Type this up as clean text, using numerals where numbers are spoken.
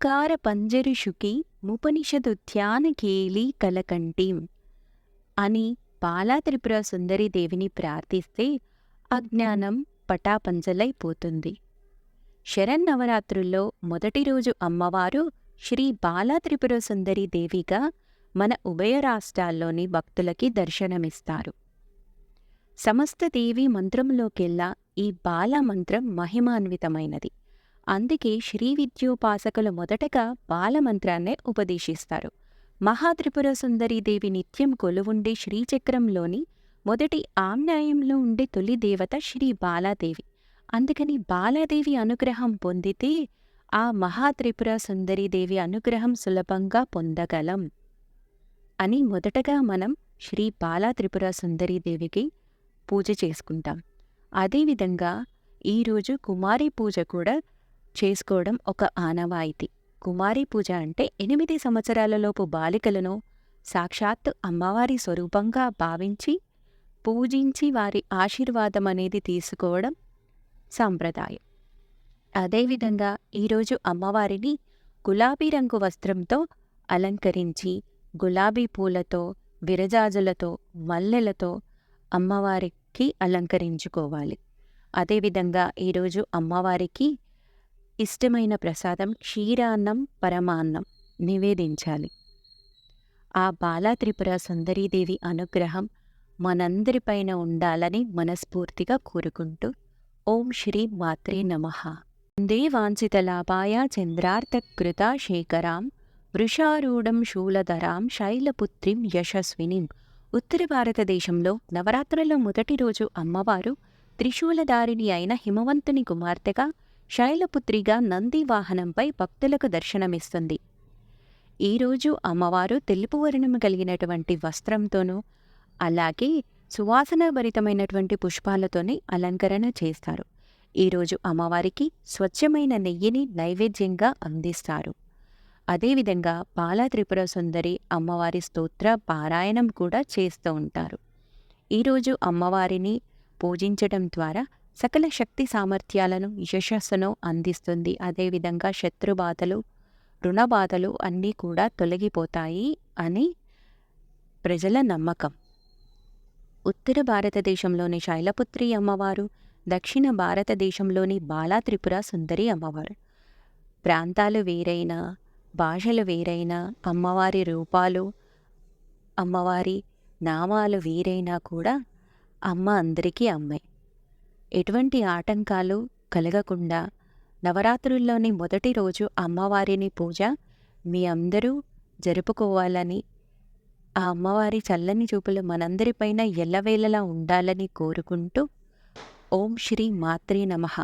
కార పంజరుషుకి ముపనిషదు ధ్యాన కేలి కలకంఠీం అని బాలా త్రిపుర సుందరి దేవిని ప్రార్థిస్తే అజ్ఞానం పటాపంచలైపోతుంది. శరన్నవరాత్రుల్లో మొదటి రోజు అమ్మవారు శ్రీ బాలా త్రిపుర సుందరి దేవిగా మన ఉభయ రాష్ట్రాల్లోని భక్తులకి దర్శనమిస్తారు. సమస్త దేవి మంత్రంలోకెల్లా ఈ బాల మంత్రం మహిమాన్వితమైనది. అందుకే శ్రీ విద్యోపాసకులు మొదటగా బాలమంత్రాన్నే ఉపదేశిస్తారు. మహాత్రిపుర సుందరీదేవి నిత్యం కొలువుండే శ్రీచక్రంలోని మొదటి ఆమ్నాయంలో ఉండే తొలి దేవత శ్రీ బాలాదేవి. అందుకని బాలాదేవి అనుగ్రహం పొందితే ఆ మహాత్రిపుర సుందరీదేవి అనుగ్రహం సులభంగా పొందగలం అని మొదటగా మనం శ్రీ బాలా త్రిపుర సుందరీదేవికి పూజ చేసుకుంటాం. అదేవిధంగా ఈరోజు కుమారి పూజ కూడా చేసుకోవడం ఒక ఆనవాయితీ. కుమారి పూజ అంటే 8 సంవత్సరాలలోపు బాలికలను సాక్షాత్తు అమ్మవారి స్వరూపంగా భావించి పూజించి వారి ఆశీర్వాదం అనేది తీసుకోవడం సాంప్రదాయం. అదేవిధంగా ఈరోజు అమ్మవారిని గులాబీ రంగు వస్త్రంతో అలంకరించి గులాబీ పూలతో, విరజాజులతో, మల్లెలతో అమ్మవారికి అలంకరించుకోవాలి. అదేవిధంగా ఈరోజు అమ్మవారికి ఇష్టమైన ప్రసాదం క్షీరాన్నం, పరమాన్నం నివేదించాలి. ఆ బాలా త్రిపుర సుందరీదేవి అనుగ్రహం మనందరిపైన ఉండాలని మనస్ఫూర్తిగా కోరుకుంటూ ఓం శ్రీ మాత్రే నమః. వందే వాంఛితలాభాయ చంద్రార్థకృత శేఖరాం వృషారూఢం శూలధరాం శైలపుత్రిం యశస్వినిం. ఉత్తర భారతదేశంలో నవరాత్రుల మొదటి రోజు అమ్మవారు త్రిశూలధారిణి అయిన హిమవంతుని కుమార్తెగా శైలపుత్రిగా నంది వాహనంపై భక్తులకు దర్శనమిస్తుంది. ఈరోజు అమ్మవారు తెలుపు వర్ణము కలిగినటువంటి వస్త్రంతోనూ అలాగే సువాసనాభరితమైనటువంటి పుష్పాలతోని అలంకరణ చేస్తారు. ఈరోజు అమ్మవారికి స్వచ్ఛమైన నెయ్యిని నైవేద్యంగా అందిస్తారు. అదేవిధంగా బాలా త్రిపుర సుందరి అమ్మవారి స్తోత్ర పారాయణం కూడా చేస్తూ ఉంటారు. ఈరోజు అమ్మవారిని పూజించడం ద్వారా సకల శక్తి సామర్థ్యాలను, యశస్సును అందిస్తుంది. అదేవిధంగా శత్రుబాధలు, రుణబాధలు అన్నీ కూడా తొలగిపోతాయి అని ప్రజల నమ్మకం. ఉత్తర భారతదేశంలోని శైలపుత్రి అమ్మవారు, దక్షిణ భారతదేశంలోని బాలా త్రిపుర సుందరి అమ్మవారు. ప్రాంతాలు వేరైనా, భాషలు వేరైనా, అమ్మవారి రూపాలు, అమ్మవారి నామాలు వేరైనా కూడా అమ్మ అందరికీ అమ్మే. ఎటువంటి ఆటంకాలు కలగకుండా నవరాత్రుల్లోని మొదటి రోజు అమ్మవారిని పూజ మీ అందరూ జరుపుకోవాలని, ఆ అమ్మవారి చల్లని చూపులు మనందరిపైన ఎల్లవేళలా ఉండాలని కోరుకుంటూ ఓం శ్రీ మాత్రే నమః.